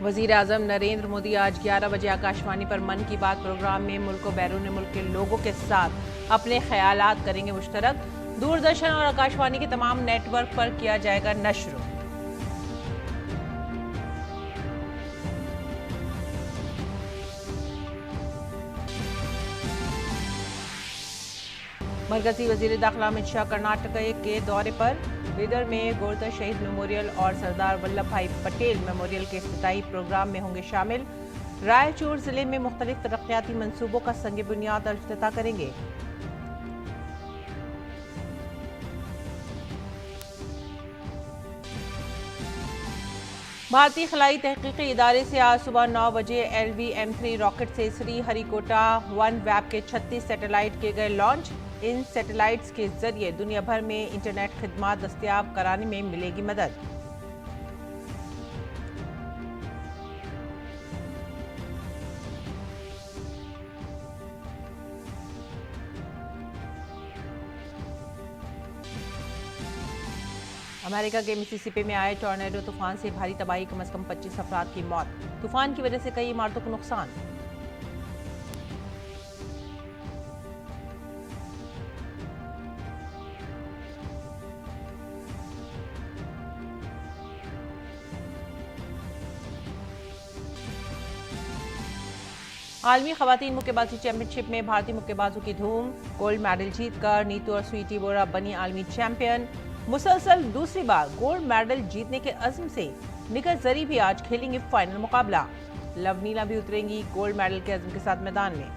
वजीर आजम नरेंद्र मोदी आज 11 बजे आकाशवाणी पर मन की बात प्रोग्राम में मुल्क व बैरून मुल्क के लोगों के साथ अपने ख्यालात करेंगे मुश्तरक। दूरदर्शन और आकाशवाणी के तमाम नेटवर्क पर किया जाएगा नश्र। मरकजी वजीर दाखिला अमित शाह कर्नाटक के दौरे पर। बीदर में गोरता शहीद मेमोरियल और सरदार वल्लभ भाई पटेल मेमोरियल के इफ्तिताई प्रोग्राम में होंगे शामिल। रायचूर जिले में मुख्तलिफ तरक्याती मंसूबों का संग बुनियाद और इफ्तिताह करेंगे। भारतीय खलाई तहकीकी इदारे से आज सुबह 9 बजे LV-M3 रॉकेट से श्रीहरिकोटा OneWeb के 36 सैटेलाइट किए गए लॉन्च। इन सैटेलाइट्स के जरिए दुनिया भर में इंटरनेट खिदमात दस्तयाब कराने में मिलेगी मदद। अमेरिका के मिसिसिपी में आए टॉर्नेडो तूफान से भारी तबाही, कम से कम 25 अफराद की मौत। तूफान की वजह से कई इमारतों को नुकसान। आलमी खवातीन मुक्केबाजी चैंपियनशिप में भारतीय मुक्केबाजों की धूम। गोल्ड मेडल जीतकर नीतू और स्वीटी बोरा बनी आलमी चैंपियन। मुसलसल दूसरी बार गोल्ड मेडल जीतने के अज़्म से निखत जरी भी आज खेलेंगी फाइनल मुकाबला। लवनीला भी उतरेंगी गोल्ड मेडल के अज़्म के साथ मैदान में।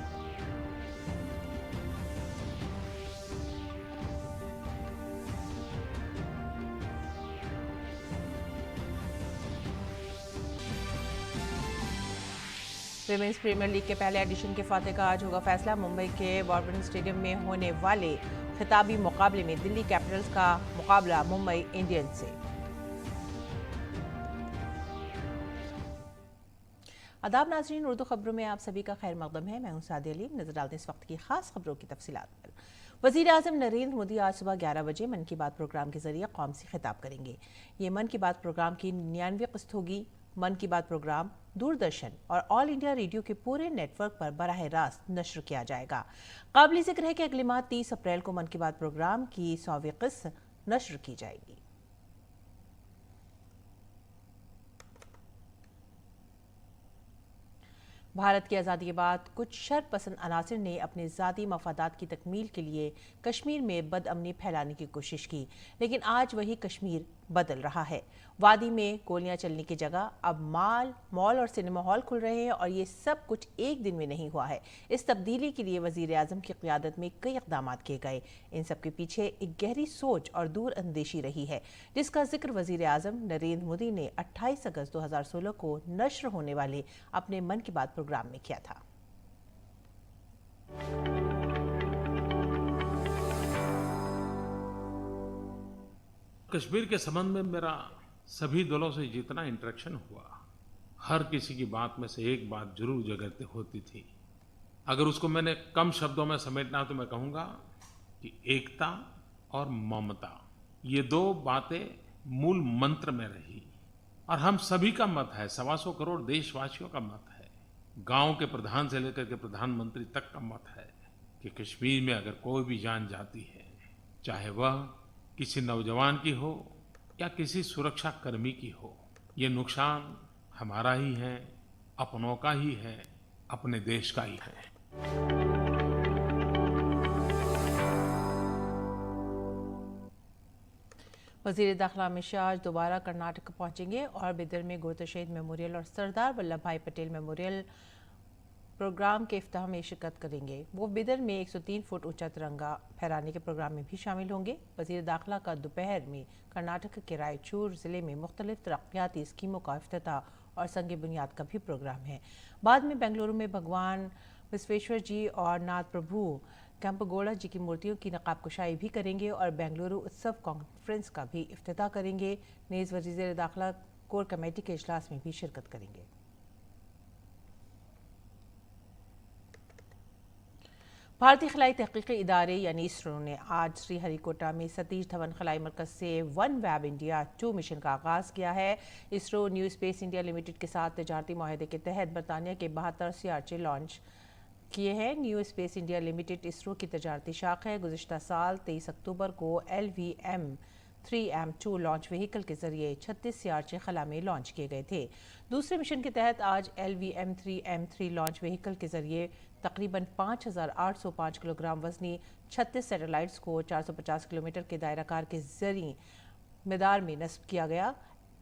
विमेंस प्रीमियर लीग के पहले एडिशन के फातेह का आज होगा फैसला। मुंबई के वॉर्बन स्टेडियम में होने वाले खिताबी मुकाबले में दिल्ली कैपिटल्स का मुकाबला मुंबई इंडियंस से। आदाब नाज़रीन, उर्दू खबरों में आप सभी का खैर मकदम है। मैं हूं सादिया अली। नजर डालते हैं इस वक्त की खास खबरों की तफसीलात पर। वज़ीर आज़म नरेंद्र मोदी आज सुबह 11 बजे मन की बात प्रोग्राम के जरिए कौम से खिताब करेंगे। ये मन की बात प्रोग्राम की 99वीं किस्त होगी। मन की बात प्रोग्राम दूरदर्शन और ऑल इंडिया रेडियो के पूरे नेटवर्क पर बराह रास्त नश्र किया जाएगा। काबिल जिक्र है कि अगले माह 30 अप्रैल को मन की बात प्रोग्राम की 100वीं किस्त नश्र की जाएगी। भारत की आज़ादी के बाद कुछ शरपसंद अनासिर ने अपने ज़ाती मफादात की तकमील के लिए कश्मीर में बदअमनी फैलाने की कोशिश की, लेकिन आज वही कश्मीर बदल रहा है। वादी में गोलियां चलने की जगह अब मॉल और सिनेमा हॉल खुल रहे हैं और ये सब कुछ एक दिन में नहीं हुआ है। इस तब्दीली के लिए वज़ीर आज़म की क़ियादत में कई इक़दाम किए गए। इन सब के पीछे एक गहरी सोच और दूर अंदेशी रही है, जिसका जिक्र वज़ीर आज़म नरेंद्र मोदी ने 28 अगस्त 2016 को नश्र होने वाले अपने मन की बात प्रोग्राम में किया था। कश्मीर के संबंध में मेरा सभी दलों से जितना इंटरेक्शन हुआ, हर किसी की बात में से एक बात जरूर जगह होती थी। अगर उसको मैंने कम शब्दों में समेटना तो मैं कहूँगा कि एकता और ममता, ये दो बातें मूल मंत्र में रही और हम सभी का मत है, 125 करोड़ देशवासियों का मत है, गांव के प्रधान से लेकर के प्रधानमंत्री तक का मत है कि कश्मीर में अगर कोई भी जान जाती है, चाहे वह किसी नौजवान की हो या किसी सुरक्षा कर्मी की हो, ये नुकसान हमारा ही है, अपनों का ही है, अपने देश का ही है। वज़ीर दाखिला अमित शाह आज दोबारा कर्नाटक पहुंचेंगे और बिदर में गोरता शहीद मेमोरियल और सरदार वल्लभ भाई पटेल मेमोरियल प्रोग्राम के इफ्तिताह में शिरकत करेंगे। वो बिदर में 103 फुट ऊंचा तिरंगा फहराने के प्रोग्राम में भी शामिल होंगे। वज़ीर दाखिला का दोपहर में कर्नाटक के रायचूर ज़िले में मुख्तलिफ तरक्याती स्कीमों का इफ्तिताह और संग बुनियाद का भी प्रोग्राम है। बाद में बेंगलुरु में भगवान विश्वेश्वर जी और नाथ प्रभु कैंपगोड़ा जी की मूर्तियों की नकाब कुशाई भी करेंगे और बेंगलुरु उत्सव कॉन्फ्रेंस का भी इफ्तिताह करेंगे। नेज़ वज़ीर दाखिला कोर कमेटी के इजलास में भी शिरकत करेंगे। भारतीय खलाई तहकीकी इदारे यानी इसरो ने आज श्रीहरिकोटा में सतीश धवन खलाई मरकज से वन वेब इंडिया 2 मिशन का आगाज़ किया है। ISRO new space India limited के साथ तजारती माहदे के तहत बरतानिया के 72 सीआरचे लॉन्च किए हैं। New space India limited ISRO की तजारती शाख है। गुज़िश्ता साल 23 अक्टूबर को LVM-3M2 लॉन्च व्हीकल के जरिए 36 सीआरचे खला में लॉन्च किए गए थे। दूसरे मिशन के तहत आज LVM-3M3 लॉन्च व्हीकल के जरिए तकरीबन 5,805 किलोग्राम वजनी 36 सैटेलाइट्स को 450 किलोमीटर के दायराकार के जरिए मैदार में नस्ब किया गया।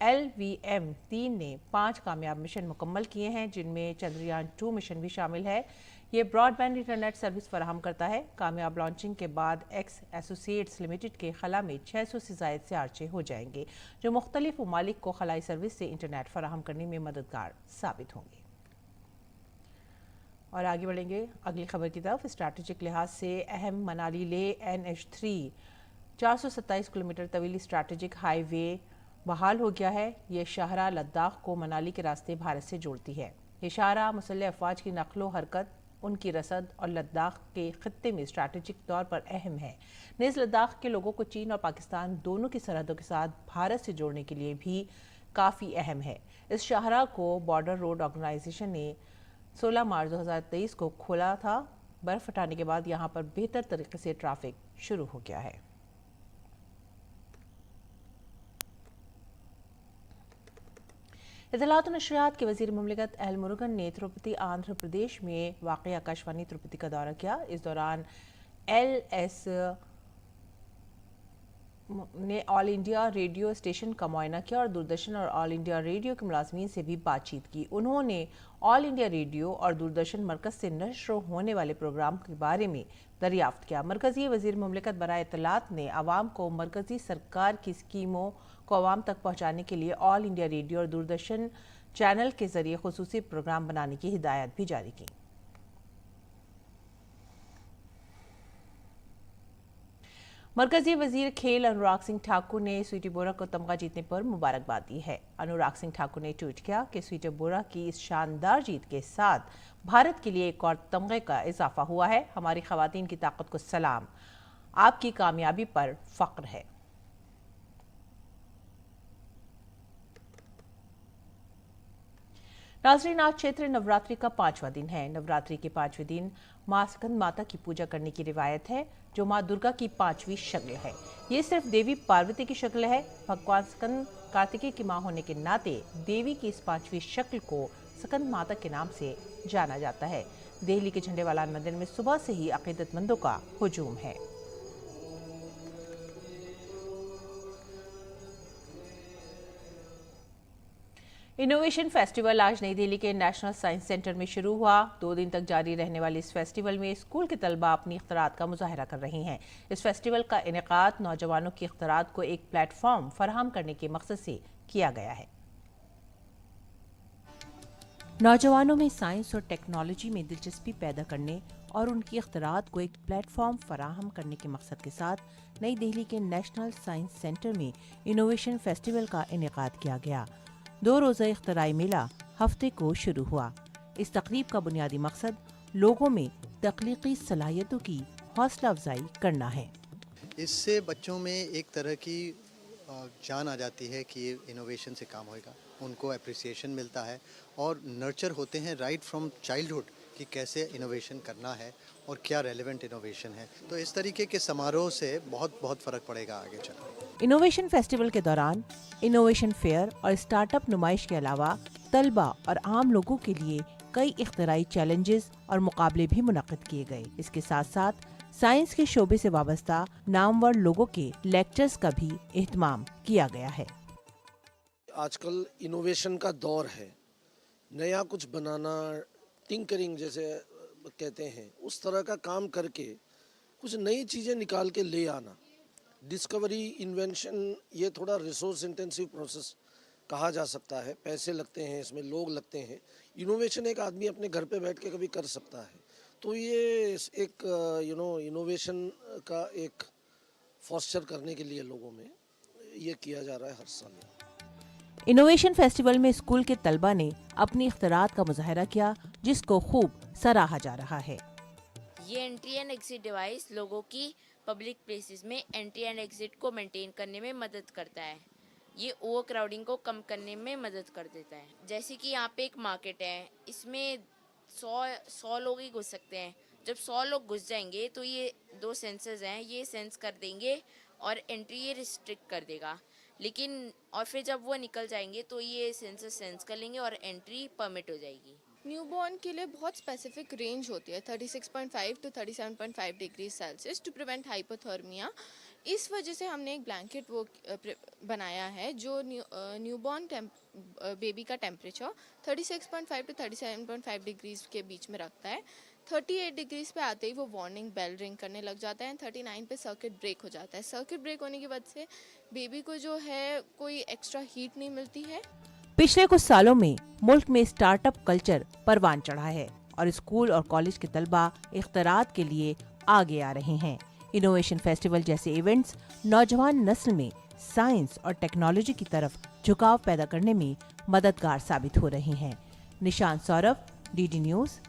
LVM-3 ने 5 कामयाब मिशन मुकम्मल किए हैं, जिनमें चंद्रयान 2 मिशन भी शामिल है। ये ब्रॉडबैंड इंटरनेट सर्विस फराहम करता है। कामयाब लॉन्चिंग के बाद एक्स एसोसिएट्स लिमिटेड के खला में 600 से ज़ायद सीआरचे हो जाएंगे, जो मुख्तलिफ ममालिक को खलाई सर्विस से इंटरनेट फराहम करने में मददगार साबित होंगे। और आगे बढ़ेंगे अगली खबर की तरफ। स्ट्रैटेजिक लिहाज से अहम मनाली ले NH3 427 किलोमीटर तवीली स्ट्रैटेजिक हाईवे बहाल हो गया है। ये शाहरा लद्दाख को मनाली के रास्ते भारत से जोड़ती है। ये शाहरा मुसल्लह अफवाज की नकलो हरकत, उनकी रसद और लद्दाख के खत्ते में स्ट्रैटेजिक तौर पर अहम है। नेज़ लद्दाख के लोगों को चीन और पाकिस्तान दोनों की सरहदों के साथ भारत से जोड़ने के लिए भी काफ़ी अहम है। इस शाहरा को बॉर्डर रोड ऑर्गेनाइजेशन ने 16 मार्च 2023 को खोला था। बर्फ हटाने के बाद यहाँ पर बेहतर तरीके से ट्रैफिक शुरू हो गया है। इत्तलात और नशरियात के वज़ीर मुमलिकत एल मुरुगन ने तिरुपति आंध्र प्रदेश में वाक़ आकाशवाणी तिरुपति का दौरा किया। इस दौरान LS ने ऑल इंडिया रेडियो स्टेशन का मुआयना किया और दूरदर्शन और ऑल इंडिया रेडियो के मुलाजमीन से भी बातचीत की। उन्होंने ऑल इंडिया रेडियो और दूरदर्शन मरकज़ से नश्र होने वाले प्रोग्राम के बारे में दरियाफ्त किया। मरकज़ी वज़ीर मुमलिकत बराए इत्तलात ने आवाम को मरकज़ी सरकार की स्कीमों को आवाम तक पहुँचाने के लिए ऑल इंडिया रेडियो और दूरदर्शन चैनल के जरिए खुसूसी प्रोग्राम बनाने की हिदायत भी जारी की। मरकजी वजीर खेल अनुराग सिंह ठाकुर ने स्वीटी बोरा को तमगा जीतने पर मुबारकबाद दी है। अनुराग सिंह ठाकुर ने ट्वीट किया कि स्वीटी बोरा की इस शानदार जीत के साथ भारत के लिए एक और तमगे का इजाफा हुआ है। हमारी खवातीन की ताकत को सलाम, आपकी कामयाबी पर फख्र है। नाज़रीन, आज चैत्र नवरात्रि का 5वां दिन है। नवरात्रि के 5वें दिन माँ स्कंद माता की पूजा करने की रिवायत है, जो माँ दुर्गा की 5वीं शक्ल है। ये सिर्फ देवी पार्वती की शक्ल है। भगवान स्कंद कार्तिकेय की माँ होने के नाते देवी की इस 5वीं शक्ल को स्कंद माता के नाम से जाना जाता है। दिल्ली के झंडेवालान मंदिर में सुबह से ही अकीदतमंदों का हुजूम है। इनोवेशन फेस्टिवल आज नई दिल्ली के नेशनल साइंस सेंटर में शुरू हुआ। 2 दिन तक जारी रहने वाले इस फेस्टिवल में स्कूल के तलबा अपनी इख्तरात का मुजाहरा कर रही हैं। इस फेस्टिवल का इनेकाद नौजवानों की इख्तरात को एक प्लेटफॉर्म फराहम करने के मकसद से किया गया है। नौजवानों में साइंस और टेक्नोलॉजी में दिलचस्पी पैदा करने और उनकी इख्तरात को एक प्लेटफॉर्म फराहम करने के मकसद के साथ नई दिल्ली के नेशनल साइंस सेंटर में इनोवेशन फेस्टिवल का इनेकाद किया गया। 2 रोज़ा इख्तराई मेला हफ्ते को शुरू हुआ। इस तकरीब का बुनियादी मकसद लोगों में तख्लीकी सलाहियतों की हौसला अफजाई करना है। इससे बच्चों में एक तरह की जान आ जाती है कि ये इनोवेशन से काम होएगा, उनको अप्रिसिएशन मिलता है और नर्चर होते हैं राइट फ्रॉम चाइल्डहुड कि कैसे इनोवेशन करना है और क्या रेलेवेंट इनोवेशन है। तो इस तरीके के समारोह से बहुत फ़र्क पड़ेगा आगे चलकर। इनोवेशन फेस्टिवल के दौरान इनोवेशन फेयर और स्टार्टअप नुमाइश के अलावा तलबा और आम लोगों के लिए कई इख्तराई चैलेंजेस और मुकाबले भी मुनक्किद किए गए। इसके साथ साथ साइंस के शोबे से वाबस्ता नामवर लोगों के लेक्चर्स का भी एहतमाम किया गया है। आजकल इनोवेशन का दौर है, नया कुछ बनाना, टिंकरिंग जैसे कहते हैं, उस तरह का काम करके कुछ नई चीज़ें निकाल के ले आना। डिस्कवरी, इन्वेंशन, ये थोड़ा रिसोर्स इंटेंसिव प्रोसेस कहा जा सकता है। पैसे लगते हैं, इसमें लोग लगते हैं। इनोवेशन एक आदमी अपने घर पे बैठ के कभी कर सकता है। तो ये एक इनोवेशन का एक फॉस्टर करने के लिए लोगों में ये किया जा रहा है हर साल। इनोवेशन फेस्टिवल में स्कूल के तलबा ने अपनी इख्तरात का मुजाहरा किया, जिसको खूब सराहा जा रहा है। ये एंट्री एंड एग्जिट डिवाइस लोगों की पब्लिक प्लेसेस में एंट्री एंड एग्जिट को मेंटेन करने में मदद करता है। ये ओवर क्राउडिंग को कम करने में मदद कर देता है। जैसे कि यहाँ पे एक मार्केट है, इसमें 100 लोग ही घुस सकते हैं। जब 100 लोग घुस जाएंगे तो ये 2 सेंसर्स हैं, ये सेंस कर देंगे और एंट्री ये रिस्ट्रिक्ट कर देगा। लेकिन और फिर जब वो निकल जाएंगे तो ये सेंसर सेंस कर लेंगे और एंट्री परमिट हो जाएगी। न्यूबॉर्न के लिए बहुत स्पेसिफिक रेंज होती है 36.5 to 37.5 degree Celsius to prevent hypothermia. इस वजह से हमने एक ब्लैंकेट वो बनाया है जो न्यूबॉर्न बेबी का टेम्परेचर 36.5 टू 37.5 डिग्रीज के बीच में रखता है। 38 डिग्रीज पे आते ही वो वार्निंग बेल रिंग करने लग जाता है। 39 पे सर्किट ब्रेक हो जाता है। सर्किट ब्रेक होने की वजह से बेबी को जो है कोई एक्स्ट्रा हीट नहीं मिलती है। पिछले कुछ सालों में मुल्क में स्टार्टअप कल्चर परवान चढ़ा है और स्कूल और कॉलेज के तलबा इख्तरात के लिए आगे आ रहे हैं। इनोवेशन फेस्टिवल जैसे इवेंट्स नौजवान नस्ल में साइंस और टेक्नोलॉजी की तरफ झुकाव पैदा करने में मददगार साबित हो रहे हैं। Nishant Saurabh, DD news.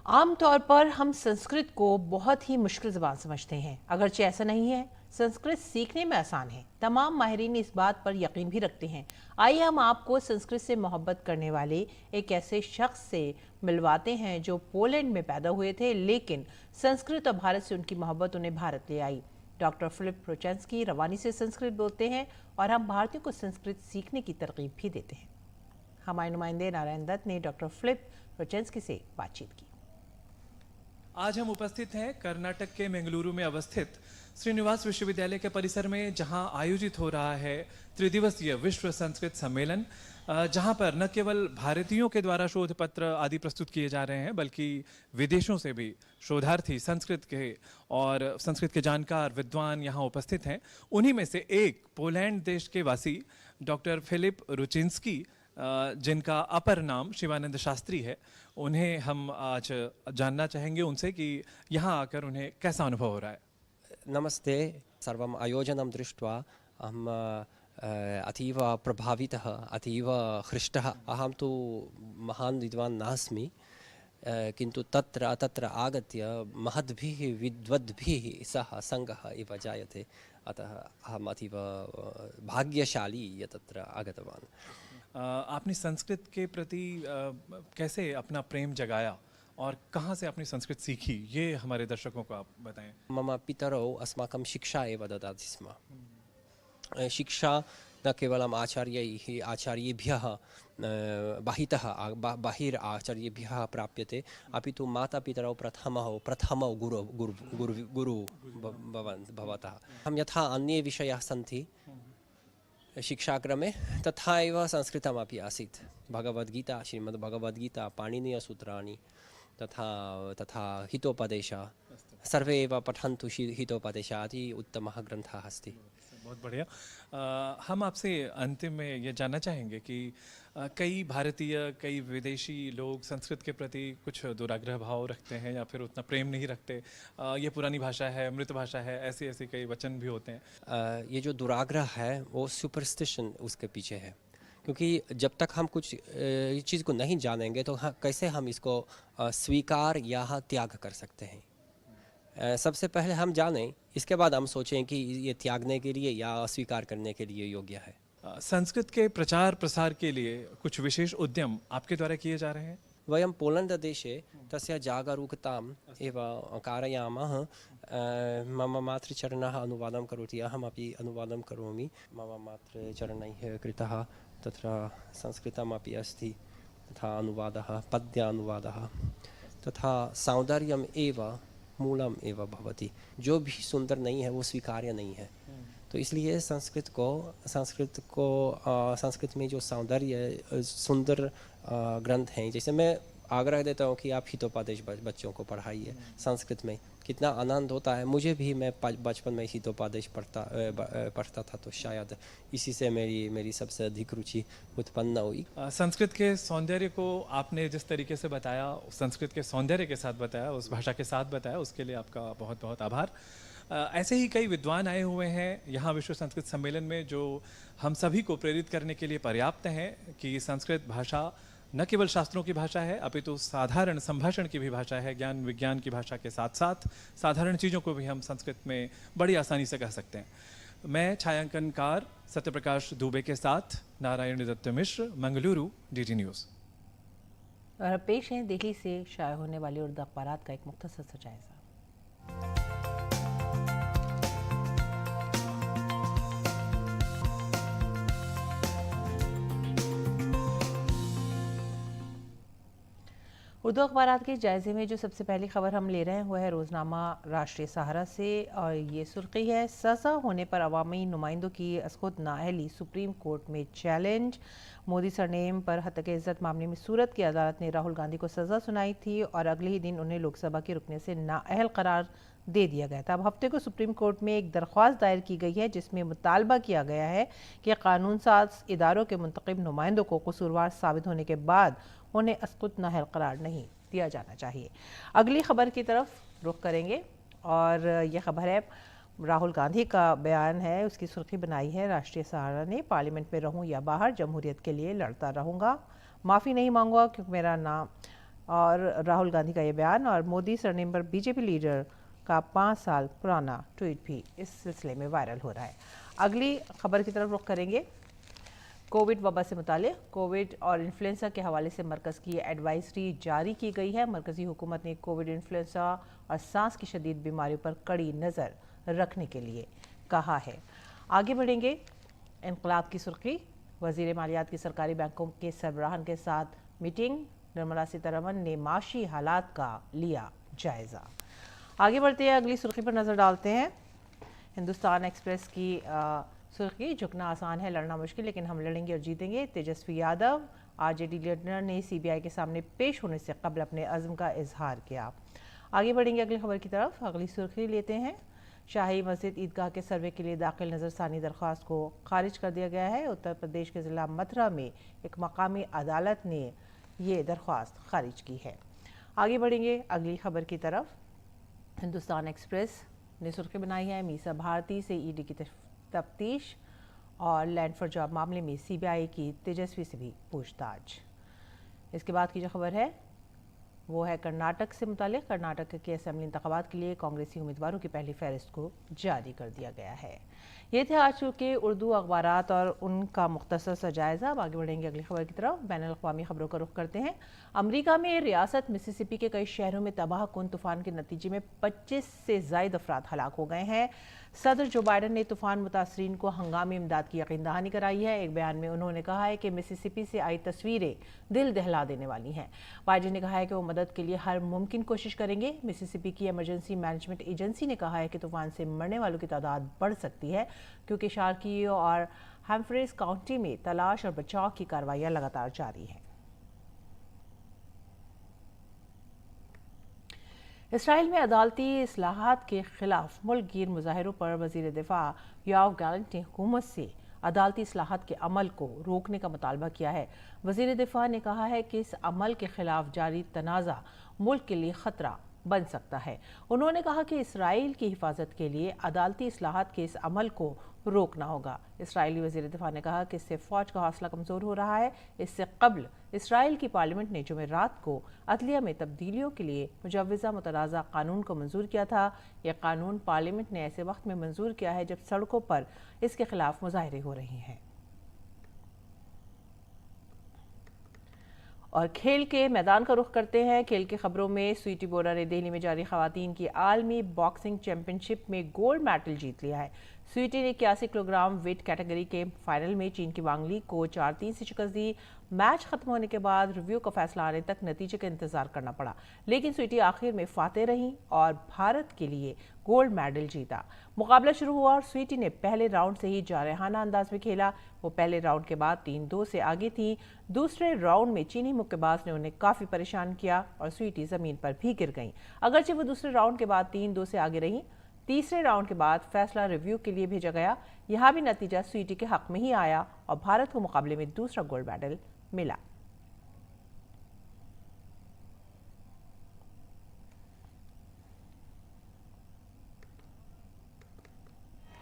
आमतौर पर हम संस्कृत को बहुत ही मुश्किल ज़बान समझते हैं, अगरचे ऐसा नहीं है। संस्कृत सीखने में आसान है। तमाम माहिरीन इस बात पर यकीन भी रखते हैं। आइए हम आपको संस्कृत से मोहब्बत करने वाले एक ऐसे शख्स से मिलवाते हैं जो पोलैंड में पैदा हुए थे, लेकिन संस्कृत और भारत से उनकी मोहब्बत उन्हें भारत ले आई। डॉक्टर फिलिप रोचेंस्की रवानी से संस्कृत बोलते हैं और हम भारतीयों को संस्कृत सीखने की तरगीब भी देते हैं। हमारे नुमाइंदे नारायण दत्त ने डॉक्टर फिलिप रोचेंस्की से बातचीत की। आज हम उपस्थित हैं कर्नाटक के मंगलुरु में अवस्थित श्रीनिवास विश्वविद्यालय के परिसर में, जहां आयोजित हो रहा है त्रिदिवसीय विश्व संस्कृत सम्मेलन, जहां पर न केवल भारतीयों के द्वारा शोध पत्र आदि प्रस्तुत किए जा रहे हैं, बल्कि विदेशों से भी शोधार्थी संस्कृत के और संस्कृत के जानकार विद्वान यहां उपस्थित हैं। उन्हीं में से एक पोलैंड देश के वासी डॉक्टर फिलिप रोचिंस्की, जिनका अपर नाम शिवानंद शास्त्री है, उन्हें हम आज जानना चाहेंगे उनसे कि यहाँ आकर उन्हें कैसा अनुभव हो रहा है। नमस्ते। सर्वम् आयोजनं दृष्ट्वा अहम् अतीव प्रभावितः, अतीव हृष्टः। अहं तु महान् विद्वान् नास्मि, किन्तु तत्र आगत्य महद्भिः विद्वद्भिः सह सङ्गः इव जायते। अतः अहम् अतीव भाग्यशाली तत्र आगतवान्। आपने संस्कृत के प्रति कैसे अपना प्रेम जगाया और कहाँ से आपने संस्कृत सीखी, ये हमारे दर्शकों को आप बताएं। मम पितरौ अस्माकं शिक्षा एव ददाति स्म। शिक्षा न केवलम् आचार्येभ्यः बहिर् आचार्येभ्यः प्राप्यते, अपि तु मातापितरौ प्रथमौ गुरु भवतः। हम यथा अन्ये विषयाः सन्ति शिक्षाक्रमे, तथा एव संस्कृतमपि आसीत्। भगवद्गीता, श्रीमद्भगवद्गीता, पाणिनीयसूत्राणि, तथा हितोपदेशः, सर्वे एव पठन्तु। हितोपदेशः अति उत्तमः ग्रन्थः अस्ति। बहुत बढ़िया। हम आपसे अंतिम में ये जानना चाहेंगे कि कई भारतीय, कई विदेशी लोग संस्कृत के प्रति कुछ दुराग्रह भाव रखते हैं या फिर उतना प्रेम नहीं रखते। ये पुरानी भाषा है, मृत भाषा है, ऐसे कई वचन भी होते हैं। ये जो दुराग्रह है वो सुपरस्टिशन उसके पीछे है, क्योंकि जब तक हम कुछ चीज़ को नहीं जानेंगे तो कैसे हम इसको स्वीकार या त्याग कर सकते हैं। सबसे पहले हम जानें, इसके बाद हम सोचें कि ये त्यागने के लिए या अस्वीकार करने के लिए योग्य है। संस्कृत के प्रचार प्रसार के लिए कुछ विशेष उद्यम आपके द्वारा किए जा रहे हैं। वयं पोलैंड देशे तस्य जागरूकताम् एव कारयामः। मम मातृचरणः अनुवादं करोति, अहमपि अनुवादं करोमि। मम मातृचरणैः कृतः तत्र संस्कृतमपि अस्ति, तथा अनुवादः, पद्यानुवादः, तथा सौन्दर्यम् एव मूलम एवं भवति। जो भी सुंदर नहीं है वो स्वीकार्य नहीं है। तो इसलिए संस्कृत में जो सौंदर्य सुंदर ग्रंथ हैं, जैसे मैं आग्रह देता हूँ कि आप हितोपदेश बच्चों को पढ़ाइए संस्कृत में। कितना आनंद होता है। मुझे भी, मैं बचपन में हितोपदेश पढ़ता था, तो शायद इसी से मेरी सबसे अधिक रुचि उत्पन्न हुई। संस्कृत के सौंदर्य को आपने जिस तरीके से बताया, संस्कृत के सौंदर्य के साथ बताया, उस भाषा के साथ बताया, उसके लिए आपका बहुत बहुत आभार। ऐसे ही कई विद्वान आए हुए हैं यहाँ विश्व संस्कृत सम्मेलन में, जो हम सभी को प्रेरित करने के लिए पर्याप्त हैं कि संस्कृत भाषा न केवल शास्त्रों की भाषा है अपितु साधारण संभाषण की भी भाषा है। ज्ञान विज्ञान की भाषा के साथ साथ साधारण चीज़ों को भी हम संस्कृत में बड़ी आसानी से कह सकते हैं। मैं छायांकनकार सत्यप्रकाश दुबे के साथ नारायण दत्त मिश्र, मंगलुरु, डीडी न्यूज़। और अब पेश है दिल्ली से शाया होने वाली उर्दू अखबारात का एक मुख्तसर सा जायजा। उर्दू अखबारात के जायजे में जो सबसे पहली खबर हम ले रहे हैं वो है रोज़नामा राष्ट्रीय सहारा से, और ये सुर्खी है सज़ा होने पर अवामी नुमाइंदों की खुद नाअहली सुप्रीम कोर्ट में चैलेंज। मोदी सरनेम पर हत्या इज़्ज़त मामले में सूरत की अदालत ने राहुल गांधी को सज़ा सुनाई थी और अगले ही दिन उन्हें लोकसभा के रुकने से नाअहल करार दे दिया गया था। अब हफ्ते को सुप्रीम कोर्ट में एक दरख्वास्त दायर की गई है जिसमें मुतालबा किया गया है कि कानून साज इदारों के मुंतखब नुमाइंदों को कसूरवार साबित होने के बाद उन्हें अस्कुत नाअहल करार नहीं दिया जाना चाहिए। अगली खबर की तरफ रुख करेंगे और यह खबर है राहुल गांधी का बयान है, उसकी सुर्खी बनाई है राष्ट्रीय सहारा ने, पार्लियामेंट में रहूं या बाहर जमहूरियत के लिए लड़ता रहूंगा, माफ़ी नहीं मांगूंगा क्योंकि मेरा नाम। और राहुल गांधी का ये बयान और मोदी सरनेम पर बीजेपी लीडर का 5 साल पुराना ट्वीट भी इस सिलसिले में वायरल हो रहा है। अगली खबर की तरफ रुख करेंगे। कोविड वबा से मुताल्लिक़ कोविड और इन्फ्लुएंजा के हवाले से मरकज़ की एडवाइजरी जारी की गई है। मरकज़ी हुकूमत ने कोविड, इन्फ्लुएंजा और सांस की शदीद बीमारियों पर कड़ी नज़र रखने के लिए कहा है। आगे बढ़ेंगे। इनकलाब की सुर्खी, वज़ीर मालियात की सरकारी बैंकों के सरबराहान के साथ मीटिंग, निर्मला सीतारमन ने माशी हालात का लिया जायज़ा। आगे बढ़ते हैं, अगली सुर्खी पर नज़र डालते हैं। हिंदुस्तान एक्सप्रेस की सुर्खी, झुकना आसान है लड़ना मुश्किल लेकिन हम लड़ेंगे और जीतेंगे। तेजस्वी यादव आरजेडी लीडर ने सीबीआई के सामने पेश होने से कबल अपने अज़्म का इजहार किया। आगे बढ़ेंगे अगली खबर की तरफ। अगली सुर्खी लेते हैं, शाही मस्जिद ईदगाह के सर्वे के लिए दाखिल नज़रसानी दरख्वास्त को खारिज कर दिया गया है। उत्तर प्रदेश के ज़िला मथुरा में एक मकामी अदालत ने ये दरख्वास्त खारिज की है। आगे बढ़ेंगे अगली खबर की तरफ। हिंदुस्तान एक्सप्रेस ने सुर्खी बनाई है, मीसा भारती से ईडी की तफ्तीश और लैंड फॉर जॉब मामले में सीबीआई की तेजस्वी से भी पूछताछ। इसके बाद की जो खबर है वो है कर्नाटक से मुतालिक। कर्नाटक के असेंबली इंतखाबात के लिए कांग्रेसी उम्मीदवारों की पहली फहरिस्त को जारी कर दिया गया है। ये थे आज के उर्दू अखबारात और उनका मुख्तसर सा जायज़ा। अब आगे बढ़ेंगे अगली खबर की तरफ। बैनुल-अक़वामी खबरों का रुख करते हैं। अमेरिका में रियासत मिसिसिपी के कई शहरों में तबाह कुन तूफान के नतीजे में 25 से ज़ायद अफराद हलाक हो गए हैं। सदर जो बाइडन ने तूफान मुतासरीन को हंगामी इमदाद की यकीन दहानी कराई है। एक बयान में उन्होंने कहा है कि मिसिसिपी से आई तस्वीरें दिल दहला देने वाली हैं। बाइडन ने कहा है कि वो मदद के लिए हर मुमकिन कोशिश करेंगे। मिसिसिपी की इमरजेंसी मैनेजमेंट एजेंसी ने कहा है कि तूफान से मरने वालों की तादाद बढ़ सकती है क्योंकि शार्की और हैम्फ्रेज काउंटी में तलाश और बचाव की कार्रवाइयां लगातार जारी हैं। इसराइल में अदालती इस्लाहात के खिलाफ मुल्क गिर मुजाहिरों पर वजीर दिफा योआव गैलेंट ने हुकूमत से अदालती इस्लाहात के अमल को रोकने का मुतालबा किया है। वजीर दिफा ने कहा है कि इस अमल के खिलाफ जारी तनाज़ा मुल्क के लिए खतरा बन सकता है। उन्होंने कहा कि इसराइल की हिफाजत के लिए अदालती इस्लाहात के इस अमल को रोकना होगा। इसराइली वज़ीर दिफा ने कहा कि इससे फ़ौज का हौसला कमज़ोर हो रहा है। इससे कबल इसराइल की पार्लियामेंट ने जुमेरात को अदलिया में तब्दीलियों के लिए मुजव्वज़ा मुतनाज़ा कानून को मंजूर किया था। यह कानून पार्लियामेंट ने ऐसे वक्त में मंजूर किया है जब सड़कों पर इसके खिलाफ मुजाहरे हो रहे हैं। और खेल के मैदान का रुख करते हैं। खेल की खबरों में स्वीटी बोरा ने दिल्ली में जारी खवातीन की आलमी बॉक्सिंग चैंपियनशिप में गोल्ड मेडल जीत लिया है। स्वीटी ने 81 किलोग्राम वेट कैटेगरी के फाइनल में चीन की वांग ली को 4-3 से शिकस्त दी। मैच खत्म होने के बाद रिव्यू का फैसला आने तक नतीजे का इंतजार करना पड़ा, लेकिन स्वीटी आखिर में फातेह रहीं और भारत के लिए गोल्ड मेडल जीता। मुकाबला शुरू हुआ और स्वीटी ने पहले राउंड से ही जारहाना अंदाज में खेला। वो पहले राउंड के बाद 3-2 से आगे थी। दूसरे राउंड में चीनी मुक्केबाज ने उन्हें काफी परेशान किया और स्वीटी जमीन पर भी गिर गईं। अगरचे वो दूसरे राउंड के बाद 3-2 से आगे रहीं। तीसरे राउंड के बाद फैसला रिव्यू के लिए भेजा गया। यहाँ भी नतीजा स्वीटी के हक में ही आया और भारत को मुकाबले में दूसरा गोल्ड मेडल मिला।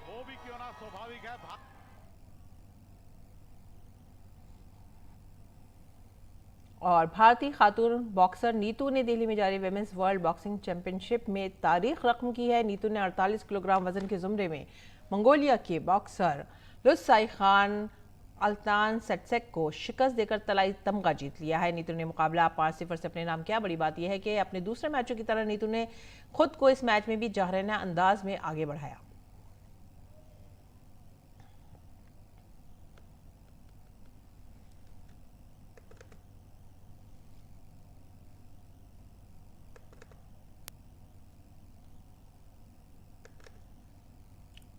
वो भी क्यों ना स्वाभाविक है। और भारतीय खातून बॉक्सर नीतू ने दिल्ली में जारी विमेंस वर्ल्ड बॉक्सिंग चैंपियनशिप में तारीख रकम की है। नीतू ने 48 किलोग्राम वजन के जुमरे में मंगोलिया के बॉक्सर लुत्साई खान अल्तान सेटसेक को शिकस्त देकर तलाई तमगा जीत लिया है। नीतू ने मुकाबला 5-0 से अपने नाम किया। बड़ी बात यह है कि अपने दूसरे मैचों की तरह नीतू ने खुद को इस मैच में भी जहराना अंदाज में आगे बढ़ाया।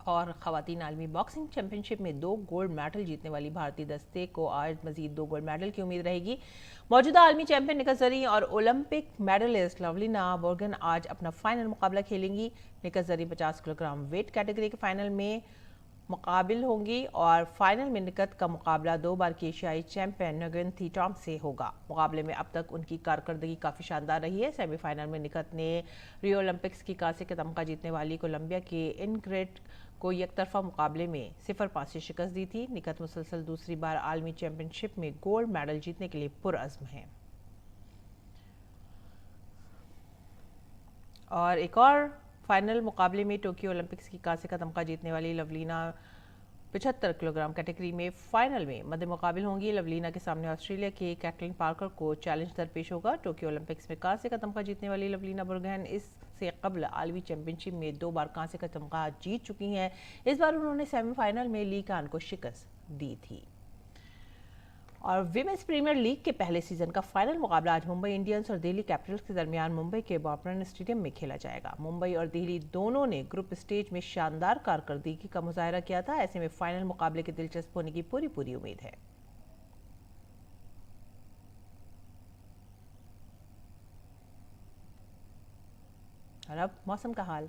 और खवातीन आलमी बॉक्सिंग चैंपियनशिप में 2 गोल्ड मेडल जीतने वाली भारतीय दस्ते को आज मजीद 2 गोल्ड मेडल की उम्मीद रहेगी। मौजूदा आलमी चैंपियन निकहत ज़री और ओलंपिक मेडलिस्ट लवलीना बोर्गन आज अपना फाइनल मुकाबला खेलेंगी। निकहत ज़री 50 किलोग्राम वेट कैटेगरी के फाइनल में मुकाबिल होंगी और फाइनल में निकहत का मुकाबला 2 बार की एशियाई चैंपियन नगन थीटॉम से होगा। मुकाबले में अब तक उनकी कारकर्दगी काफ़ी शानदार रही है। सेमीफाइनल में निकहत ने रियो ओलंपिक्स की कांसे का तमगा जीतने वाली कोलंबिया के इनग्रेड को एक तरफा मुकाबले में 0-5 से शिकस्त दी थी। निकहत मुसलसल दूसरी बार आलमी चैंपियनशिप में गोल्ड मेडल जीतने के लिए पुरअज़्म है। और एक और फाइनल मुकाबले में टोक्यो ओलंपिक्स की कांसे का तमगा जीतने वाली लवलीना 75 किलोग्राम कैटेगरी में फाइनल में मद्दे मुकाबिल होंगी। लवलीना के सामने ऑस्ट्रेलिया के कैटलिन पार्कर को चैलेंज दरपेश होगा। टोक्यो ओलंपिक्स में कांसे का तमगा जीतने वाली लवलीना बोर्गन इससे कबल आलमी चैंपियनशिप में 2 बार कांसे का तमगा जीत चुकी हैं। इस बार उन्होंने सेमीफाइनल में ली कान को शिकस्त दी थी। और विमेंस प्रीमियर लीग के पहले सीजन का फाइनल मुकाबला आज मुंबई इंडियंस और दिल्ली कैपिटल्स के दरमियान मुंबई के बॉपरन स्टेडियम में खेला जाएगा। मुंबई और दिल्ली दोनों ने ग्रुप स्टेज में शानदार कारकर्दगी का मुजाहरा किया था। ऐसे में फाइनल मुकाबले के दिलचस्प होने की पूरी उम्मीद है। और अब मौसम का हाल।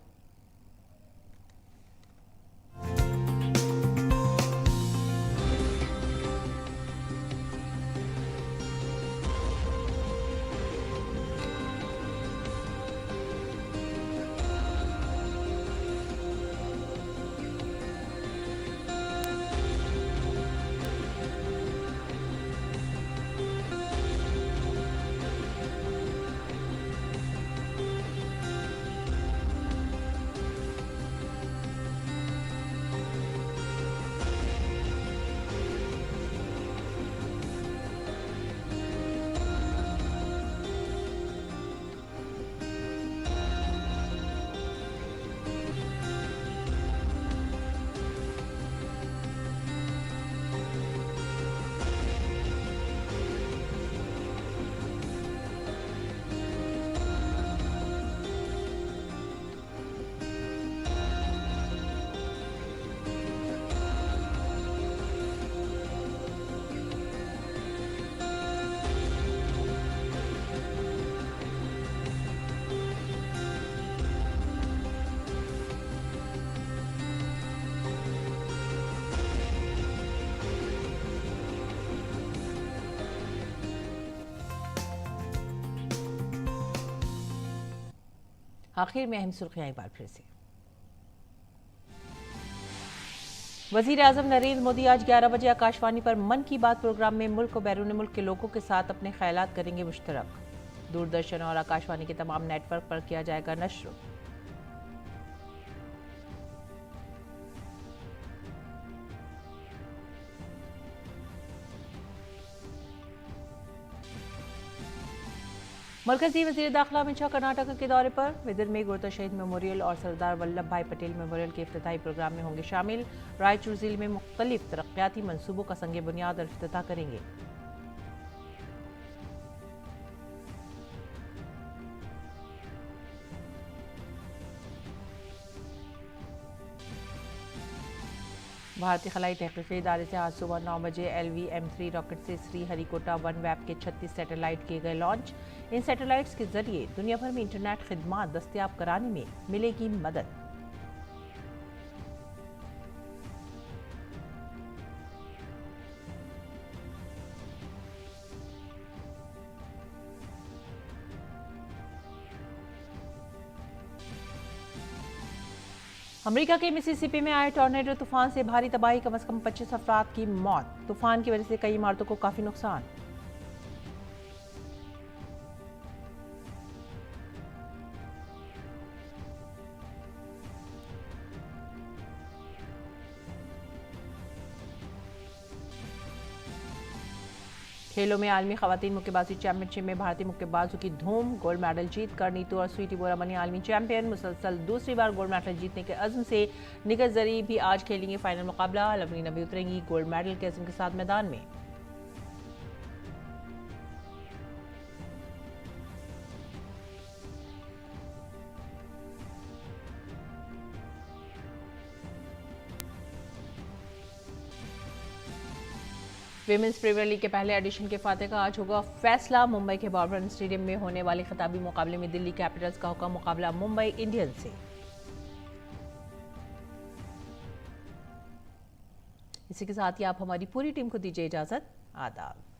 आखिर में अहम सुर्खियां एक बार फिर से। वजीर आजम नरेंद्र मोदी आज 11 बजे आकाशवाणी पर मन की बात प्रोग्राम में मुल्क और बैरून मुल्क के लोगों के साथ अपने ख्यालात करेंगे मुश्तरक। दूरदर्शन और आकाशवाणी के तमाम नेटवर्क पर किया जाएगा नश्र। मरकजी वजीर दाखिला अमित शाह कर्नाटक के दौरे पर। विदर में गोरता शहीद मेमोरियल और सरदार वल्लभ भाई पटेल मेमोरियल के इफ्तिताही प्रोग्राम में होंगे शामिल। रायचूर जिले में मुख्तलिफ तरक्याती मनसूबों का संग बुनियाद और इफ्तिताह करेंगे। भारतीय खलाई तहकीकी इदारे से आज सुबह 9 बजे LV-M3 रॉकेट से श्रीहरिकोटा OneWeb के 36 सैटेलाइट किए गए लॉन्च। इन सैटेलाइट्स के जरिए दुनिया भर में इंटरनेट खिदमात दस्तयाब कराने में मिलेगी मदद। अमेरिका के मिसिसिपी में आए टॉर्नेडो तूफान से भारी तबाही, कम से कम 25 अफराद की मौत। तूफान की वजह से कई इमारतों को काफी नुकसान। खेलों में आलमी खवातीन मुक्केबाजी चैंपियनशिप में भारतीय मुक्केबाजों की धूम। गोल्ड मेडल जीतकर नीतू और स्वीटी बोरा बनी आलमी चैंपियन। मुसलसल दूसरी बार गोल्ड मेडल जीतने के अज़्म से निगहत ज़री भी आज खेलेंगे फाइनल मुकाबला। लवलीना भी उतरेंगी गोल्ड मेडल के अज़्म के साथ मैदान में। विमेंस प्रीमियर लीग के पहले एडिशन के फातह का आज होगा फैसला। मुंबई के बाबरन स्टेडियम में होने वाले खिताबी मुकाबले में दिल्ली कैपिटल्स का होगा मुकाबला मुंबई इंडियंस से। इसी के साथ ही आप हमारी पूरी टीम को दीजिए इजाजत। आदाब।